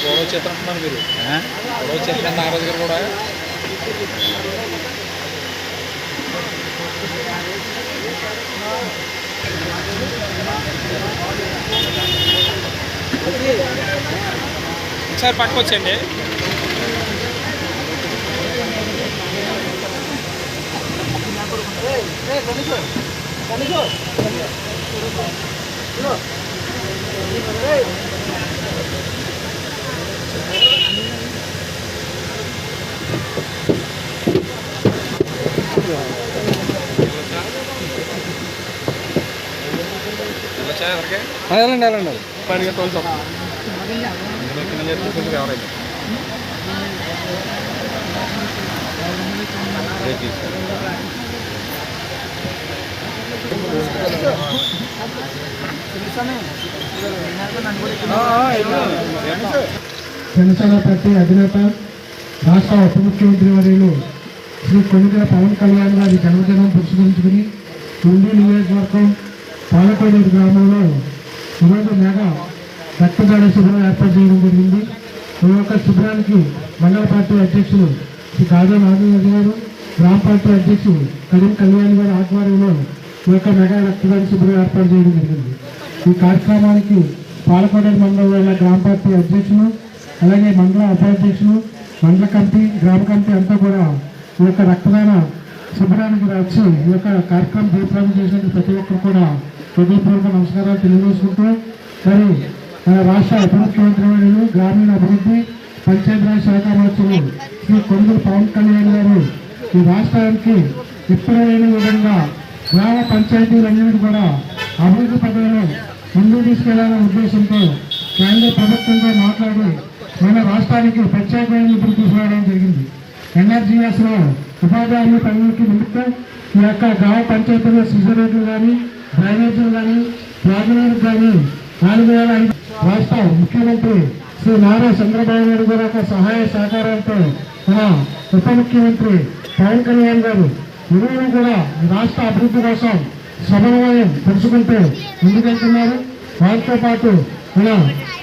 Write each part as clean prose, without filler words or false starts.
గొడవ చేస్తున్నారు మీరు, గొడవ చేస్తున్నారు నాగరాజు గారు కూడా. ఒకసారి పట్టుకొచ్చండి. వెళ్ళండి వెళ్ళండి పనిగా తోలుతాం ఎవరైనా జనసేన పార్టీ అధినేత రాష్ట్ర ఉప ముఖ్యమంత్రి వర్యులు శ్రీ కొణిదెల పవన్ కళ్యాణ్ గారి జన్మదినం పురస్కరించుకుని ఉండి నియోజకవర్గం పాలకోడూరు గ్రామంలో ఈరోజు మెగా రక్తదాన శిబిరం ఏర్పాటు చేయడం జరిగింది. ఈ యొక్క శిబిరానికి మండల పార్టీ అధ్యక్షులు శ్రీ కాజా నాగరాజు గారు, గ్రామ పార్టీ అధ్యక్షులు కరీం కళ్యాణ్ గారి ఆధ్వర్యంలో ఈ యొక్క మెగా రక్తదాన శిబిరం ఏర్పాటు చేయడం జరిగింది. ఈ కార్యక్రమానికి పాలకోడూరు మండల గ్రామ పార్టీ అధ్యక్షులు, అలాగే మండల ఉపాధ్యక్షులు, మండల కమిటీ, గ్రామ కమిటీ అంతా కూడా ఈ యొక్క రక్తదాన శిబిరానికి వచ్చి ఈ యొక్క కార్యక్రమం జయప్రదం చేసినట్టు ప్రతి ఒక్కరు కూడా హృదయపూర్వక నమస్కారాలు తెలియజేసుకుంటూ, మరి మన రాష్ట్ర ఉప ముఖ్యమంత్రి వర్యులు గ్రామీణ అభివృద్ధి పంచాయతీరాజ్ శాఖ మంత్రులు శ్రీ కొణిదెల పవన్ కళ్యాణ్ గారు ఈ రాష్ట్రానికి ఎప్పుడు లేని విధంగా గ్రామ పంచాయతీలన్నింటినీ కూడా అభివృద్ధి పథకంలో ముందుకు తీసుకెళ్లాలనే ఉద్దేశంతో కేంద్ర ప్రభుత్వంతో మాట్లాడి మన రాష్ట్రానికి ప్రత్యేకమైన నిధులు తీసుకురావడం జరిగింది. ఎన్ఆర్జీఎస్లో ఉపాధ్యాయులు పనులకి నిమిత్తం ఈ యొక్క గ్రామ పంచాయతీలో సిజరేట్లు కానీ, డ్రైనేజీలు కానీ, త్రాగునీరు కానీ 4,500 రాష్ట్ర ముఖ్యమంత్రి శ్రీ నారా చంద్రబాబు నాయుడు గారి యొక్క సహాయ సహకారాలతో మన ఉప ముఖ్యమంత్రి పవన్ కళ్యాణ్ గారు ఇరువురు కూడా రాష్ట్ర అభివృద్ధి కోసం సమన్వయం పెంచుకుంటూ ముందుకెళ్తున్నారు. వారితో పాటు మన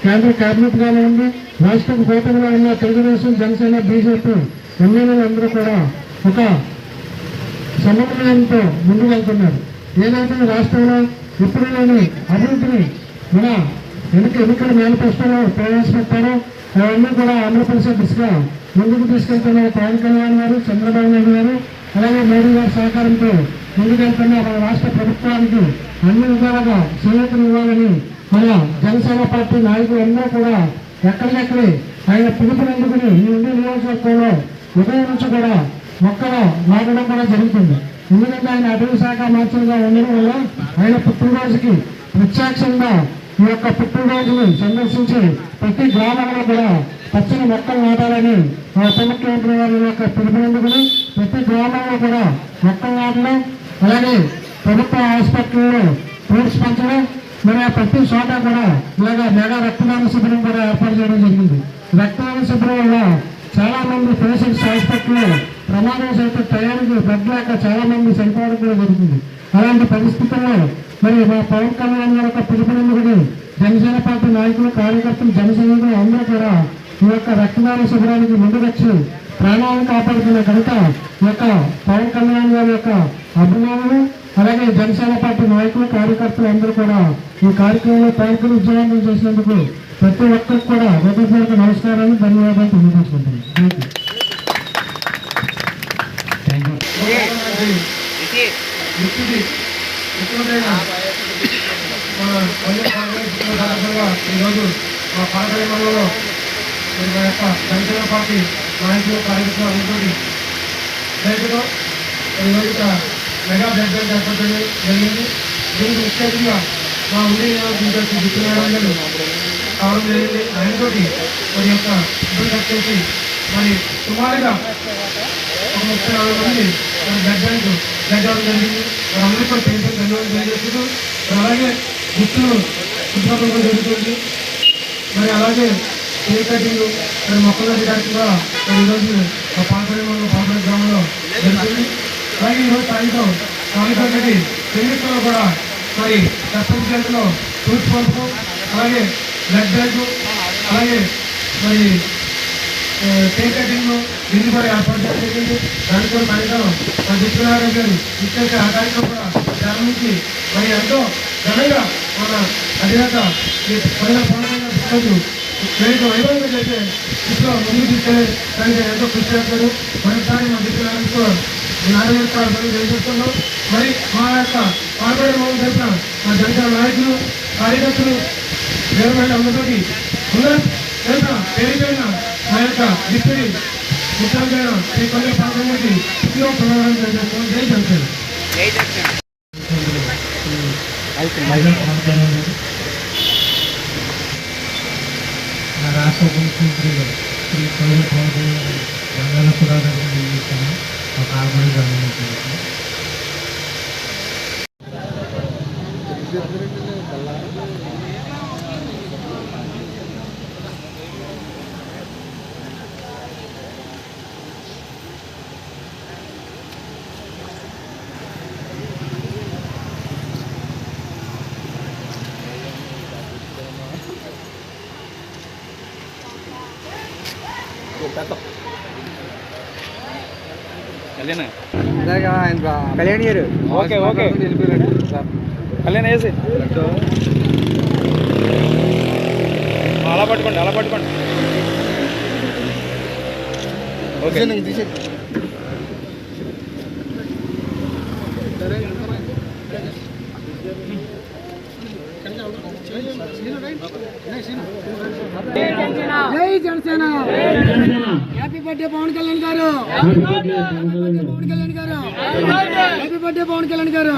కేంద్ర కేబినెట్ కానివ్వండి, రాష్ట్ర కూటమిలో ఉన్న తెలుగుదేశం, జనసేన, బీజేపీ ఎమ్మెల్యేలందరూ కూడా ఒక సమన్వయంతో ముందుకు వెళ్తున్నారు. ఏదైతే రాష్ట్రంలో ఇప్పుడు లేని అభివృద్ధిని మన ఎన్నికల మేనిఫెస్టోలో ప్రవేశపెట్టారో అవన్నీ కూడా ఆంధ్రప్రదేశ్ దిశగా ముందుకు తీసుకెళ్తున్న పవన్ కళ్యాణ్ గారు, చంద్రబాబు నాయుడు గారు, అలాగే మోడీ గారి సహకారంతో ముందుకెళ్తున్న మన రాష్ట్ర ప్రభుత్వానికి అన్ని విధాలుగా చేయూతనివ్వాలని మన జనసేన పార్టీ నాయకులందరూ కూడా ఎక్కడికెక్కడే ఆయన పిలుపునందుకుని ఈ ఉండే నియోజకవర్గంలో ఉదయం నుంచి కూడా మొక్కలు నాటడం కూడా జరుగుతుంది. ఎందుకంటే ఆయన అటవీ శాఖ మంత్రిగా ఉండడం వల్ల ఆయన పుట్టినరోజుకి ప్రత్యక్షంగా ఈ యొక్క పుట్టినరోజుని సందర్శించి ప్రతి గ్రామంలో కూడా పచ్చని మొక్కలు నాటాలని మా ఉప ముఖ్యమంత్రి గారి యొక్క పిలుపునందుకుని ప్రతి గ్రామంలో కూడా మొక్కలు నాటడం, అలాగే ప్రభుత్వ హాస్పిటల్లో ఫ్రూట్స్ పంచడం, మరి ఆ ప్రతి చోట కూడా ఇలాగా మెగా రక్తదాన శిబిరం కూడా ఏర్పాటు చేయడం జరిగింది. రక్తదాన శిబిరం వల్ల చాలా మంది పేషెంట్స్ హాస్పిటల్లో ప్రమాదం సైతం తయారీకి బ్లడ్ లేక చాలా మంది చనిపోవడం కూడా జరుగుతుంది. అలాంటి పరిస్థితుల్లో మరి మా పవన్ కళ్యాణ్ గారి యొక్క పిలుపునందుకుని జనసేన పార్టీ నాయకులు, కార్యకర్తలు, జనసైనికులు అందరూ కూడా ఈ యొక్క రక్తదాన శిబిరానికి ముందుకొచ్చి ప్రాణాలను కాపాడుతున్న ఘనత ఈ యొక్క పవన్ కళ్యాణ్ గారి యొక్క అభిమానులు, అలాగే జనసేన పార్టీ నాయకులు, కార్యకర్తలు అందరూ కూడా ఈ కార్యక్రమంలో పాల్గొని విజయవంతం చేసినందుకు ప్రతి ఒక్కరికి కూడా హృదయపూర్వక నమస్కారాలు, ధన్యవాదాలు తెలియజేసుకుంటున్నాను. ఈరోజు మా పాలకమండలంలో మా యొక్క జనసేన పార్టీ నాయకులు, కార్యకర్తలు అందరికీ రైతులో ఈరోజు మెగా బ్లడ్ బ్యాంక్ ఏర్పాటు జరిగింది. దీనికి ముఖ్య అతిథిగా మా ఉండే దిగ్గజ దిక్కునారాయణ కావడం జరిగింది. ఆయనతోటి మరి యొక్క ఇబ్బంది చేసి మరి సుమారుగా ఒక 34 మంది మరి బ్లడ్ బ్యాంక్ బ్లడ్ అవ్వడం జరిగింది. మరి అందరికీ కూడా పేషెంట్ ధన్యవాదాలు తెలియజేస్తూ మరి అలాగే గుర్తులు శుభ్రపడడం జరుగుతుంది. మరి అలాగే కేక్ కటింగ్ మరి మొక్కలు నాటడానికి కూడా మరి ఈరోజు మా పాపడ గ్రామంలో జరుగుతుంది. అలాగే ఈరోజు సాయంత్రం కాలిపల్లి క్లినిక్లో కూడా మరి సర్పంచ్ గంటలో ఫ్రూట్స్ పంపడం, అలాగే బ్లడ్ బ్యాంక్, అలాగే మరి కేక్ కటింగ్ దీన్ని కూడా ఏర్పాటు జరిగింది. దానికి కూడా సాయంత్రం మా దిక్కునారాయణ గారు ఇచ్చేసే ఆ కార్యక్రమం కూడా ప్రారంభించి మరి ఎంతో ఘనంగా మన అధినేత ఈ ప్రజల పండుగ నేను వైభవంగా చేసే ఇంట్లో ముందుకు తీసుకెళ్ళే దానికి ఎంతో కృషి చేస్తారు. మరొకసారి మా దిక్కునారాయణ నారాయణ తెలియజేస్తున్నాం. మరి మా యొక్క పాల్గొనే మోహన్ తరఫున మా జనసేన నాయకులు, కార్యకర్తలు, గవర్నమెంట్ అందరితోటి తెలుసా పేరుపైన మా యొక్క డిప్యూటీ ముఖ్యమంత్రి శ్రీ కొండ పాల్గొనకి పుట్టినరోజు తెలియజేస్తున్నాం. జై జనసేన. నా రాష్ట్ర ఉప ముఖ్యమంత్రి శ్రీ కొండ బంగాళ సుధాకర్ తెలియజేస్తాను. ఒక ఆర్మీ గవర్నమెంట్ కళ్యాణ్ గారు ఓకే ఓకే కళ్యాణ్ వేసి అలా పట్టుకోండి, అలా పట్టుకోండి. ఓకే జై జనసేన. హ్యాపీ బర్త్డే పవన్ కళ్యాణ్ గారు. పవన్ కళ్యాణ్ గారు హ్యాపీ బర్త్డే పవన్ కళ్యాణ్ గారు.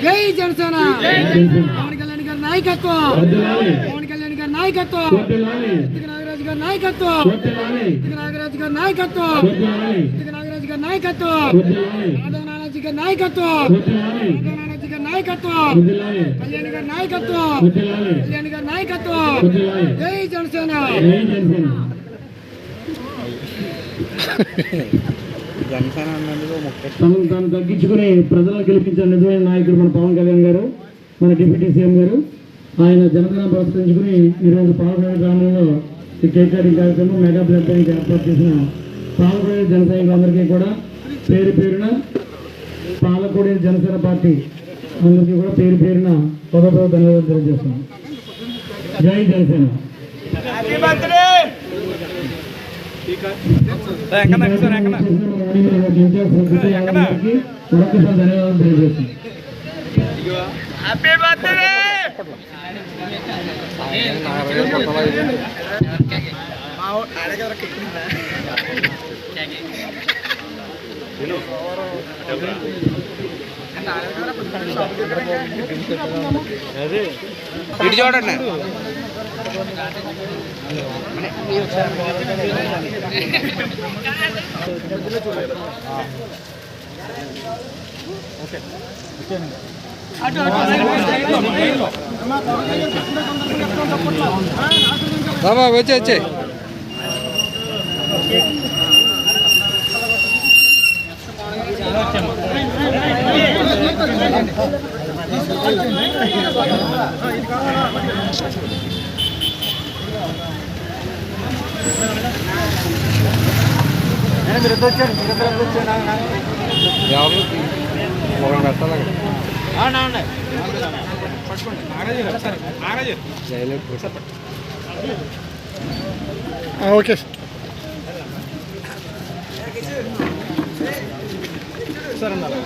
జై జనసేన. పవన్ కళ్యాణ్ గారి నాయకత్వం, పవన్ కళ్యాణ్ గారి నాయకత్వం, నాగరాజు గారి నాయకత్వం, నాగరాజు గారి నాయకత్వం, నాగరాజు గారి నాయకత్వం, మాధవ నానాజీ గారి నాయకత్వం, మాధవ నానాజీ గారి నాయకత్వం, కళ్యాణ్ గారి నాయకత్వం, కళ్యాణ్ గారి నాయకత్వం. జై జనసేన. జనసేన అన్నందుకు ముఖ్య తనను తాను తగ్గించుకుని ప్రజలను గెలిపించిన నిజమైన నాయకుడు మన పవన్ కళ్యాణ్ గారు, మన డిప్యూటీ సీఎం గారు. ఆయన జనసేన పురస్కరించుకుని ఈరోజు పాలకొండ గ్రామంలో ఈ కేక్ కటింగ్ కార్యక్రమం మెగా బ్లడ్ బ్యాంక్ ఏర్పాటు చేసిన పాలకొండ జన సైనికులందరికీ కూడా పేరు పేరున పాలకొండ జనసేన పార్టీ అందరికీ కూడా పేరు పేరున హృదయపూర్వక ధన్యవాదాలు తెలియజేస్తున్నాం. జై జనసేన. మరొకసారి ధన్యవాదాలు తెలియజేస్తున్నాం. ఇటు చూడండి. బాబా వచ్చే ఓకే సార్ అన్నారు.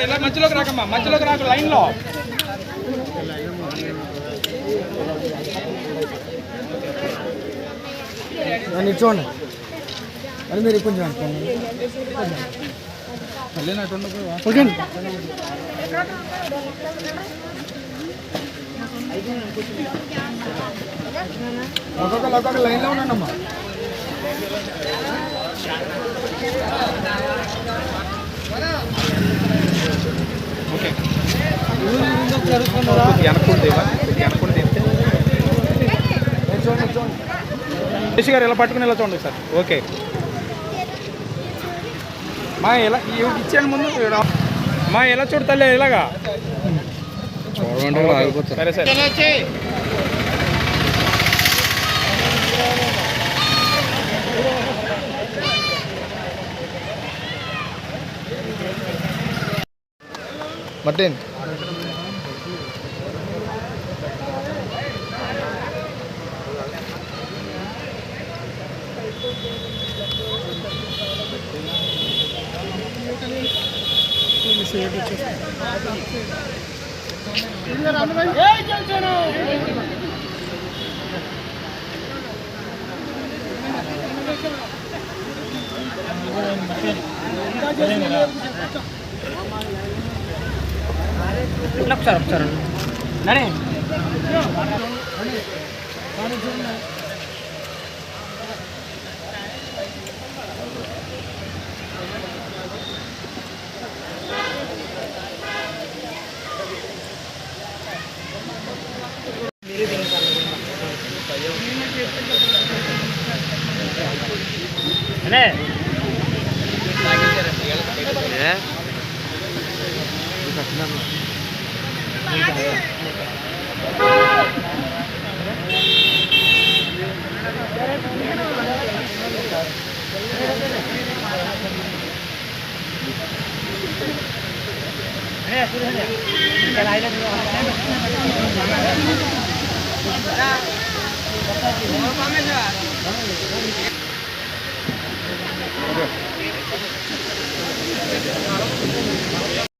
ఇలా మధ్యలోకి రాకమ్మా, మధ్యలోకి రాక లైన్లో. చూడండి అది మీరు కొంచెం ఓకే ఒక్కొక్క లైన్లో ఉన్నానమ్మా. కేసీ గారు ఇలా పట్టుకుని ఇలా చూడండి సార్. ఓకే మా ఇలా ఇచ్చేయండి ముందు. మా ఎలా చూడతలే ఇలాగా చూడండి. సరే సరే మటన్ ఒకసారి నడే